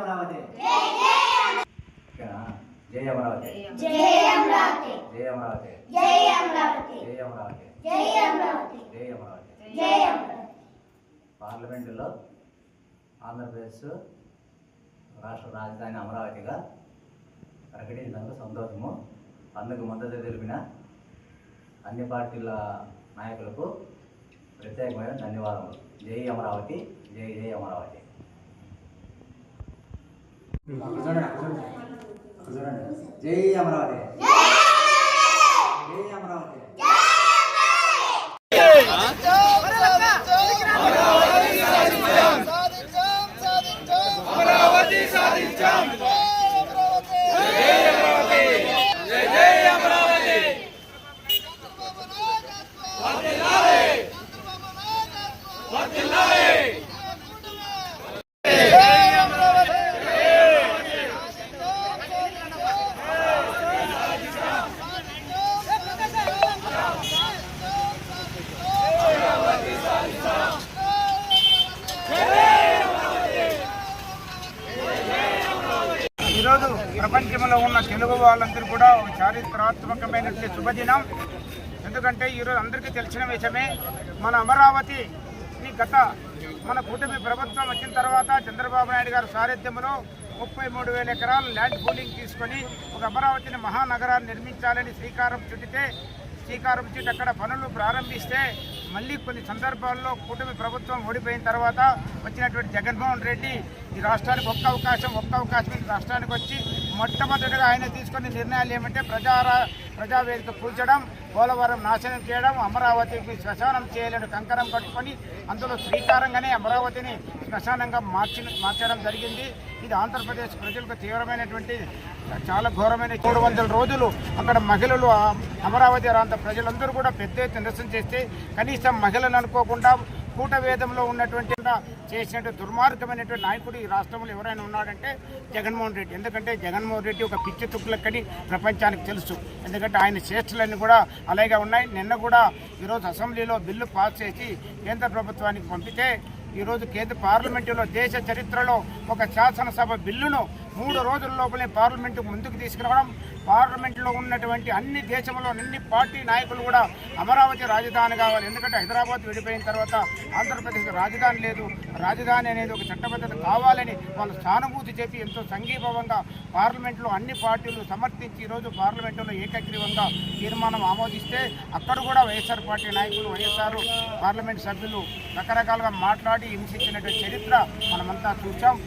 అమరావతి జై అమరావతి జై అమరావతి జై అమరావతి జై అమరావతి జై అమరావతి జై అమరావతి జై అమరావతి జై అమరావతి. పార్లమెంటులో ఆంధ్రప్రదేశ్ రాష్ట్ర రాజధాని అమరావతిగా ప్రకటించినందుకు సంతోషము. అందుకు మద్దతు తెలిపిన అన్ని పార్టీల నాయకులకు ప్రత్యేకమైన ధన్యవాదములు. జై అమరావతి జై జై అమరావతి. జై అమరావతి జై అమరావతి. ఈరోజు ప్రపంచంలో ఉన్న తెలుగు వాళ్ళందరూ కూడా ఒక చారిత్రాత్మకమైన శుభదినం. ఎందుకంటే ఈరోజు అందరికీ తెలిసిన విషయమే, మన అమరావతిని మన కూటమి ప్రభుత్వం వచ్చిన తర్వాత చంద్రబాబు నాయుడు గారి సారథ్యంలో 33,000 ఎకరాల ల్యాండ్ పూలింగ్ తీసుకొని ఒక అమరావతిని మహానగరాన్ని నిర్మించాలని శ్రీకారం చుట్టి అక్కడ పనులు ప్రారంభిస్తే మళ్ళీ కొన్ని సందర్భాల్లో కూటమి ప్రభుత్వం ఓడిపోయిన తర్వాత వచ్చినటువంటి జగన్మోహన్ రెడ్డి ఈ రాష్ట్రానికి ఒక్క అవకాశం రాష్ట్రానికి వచ్చి మొట్టమొదటిగా ఆయన తీసుకునే నిర్ణయాలు ఏమంటే ప్రజావేదిక కూల్చడం, పోలవరం నాశనం చేయడం, అమరావతికి శ్మశానం చేయాలని కంకణం కట్టుకొని అందులో శ్రీకారంగానే అమరావతిని శ్మశానంగా మార్చడం జరిగింది. ఇది ఆంధ్రప్రదేశ్ ప్రజలకు తీవ్రమైనటువంటి చాలా ఘోరమైన 300 రోజులు అక్కడ మహిళలు అమరావతి ప్రాంత ప్రజలందరూ కూడా పెద్ద ఎత్తున నిరసన చేస్తే కనీసం మహిళలు అనుకోకుండా కూటవేదంలో ఉన్నటువంటి చేసినటువంటి దుర్మార్గమైనటువంటి నాయకుడు ఈ రాష్ట్రంలో ఎవరైనా ఉన్నాడంటే జగన్మోహన్ రెడ్డి. ఎందుకంటే జగన్మోహన్ రెడ్డి ఒక పిచ్చి తుక్కులక్కని ప్రపంచానికి తెలుసు. ఎందుకంటే ఆయన చేష్టలన్నీ కూడా అలాగే ఉన్నాయి. నిన్న కూడా ఈరోజు అసెంబ్లీలో బిల్లు పాస్ చేసి కేంద్ర ప్రభుత్వానికి పంపితే ఈరోజు కేంద్ర పార్లమెంటులో దేశ చరిత్రలో ఒక శాసనసభ బిల్లును 3 రోజుల లోపలే పార్లమెంటు ముందుకు తీసుకురావడం, పార్లమెంట్లో ఉన్నటువంటి దేశంలో అన్ని పార్టీ నాయకులు కూడా అమరావతి రాజధాని కావాలి. ఎందుకంటే హైదరాబాద్ విడిపోయిన తర్వాత ఆంధ్రప్రదేశ్ రాజధాని లేదు, రాజధాని అనేది ఒక చట్టబద్ధత కావాలని వాళ్ళు సానుభూతి చెప్పి ఎంతో సంఘీభావంగా పార్లమెంట్లో అన్ని పార్టీలు సమర్థించి ఈరోజు పార్లమెంటులో ఏకగ్రీవంగా తీర్మానం ఆమోదిస్తే అక్కడ కూడా వైఎస్ఆర్ పార్టీ నాయకులు, వైఎస్ఆర్ పార్లమెంట్ సభ్యులు రకరకాలుగా మాట్లాడి హింసించినటువంటి చరిత్ర మనమంతా చూసాం.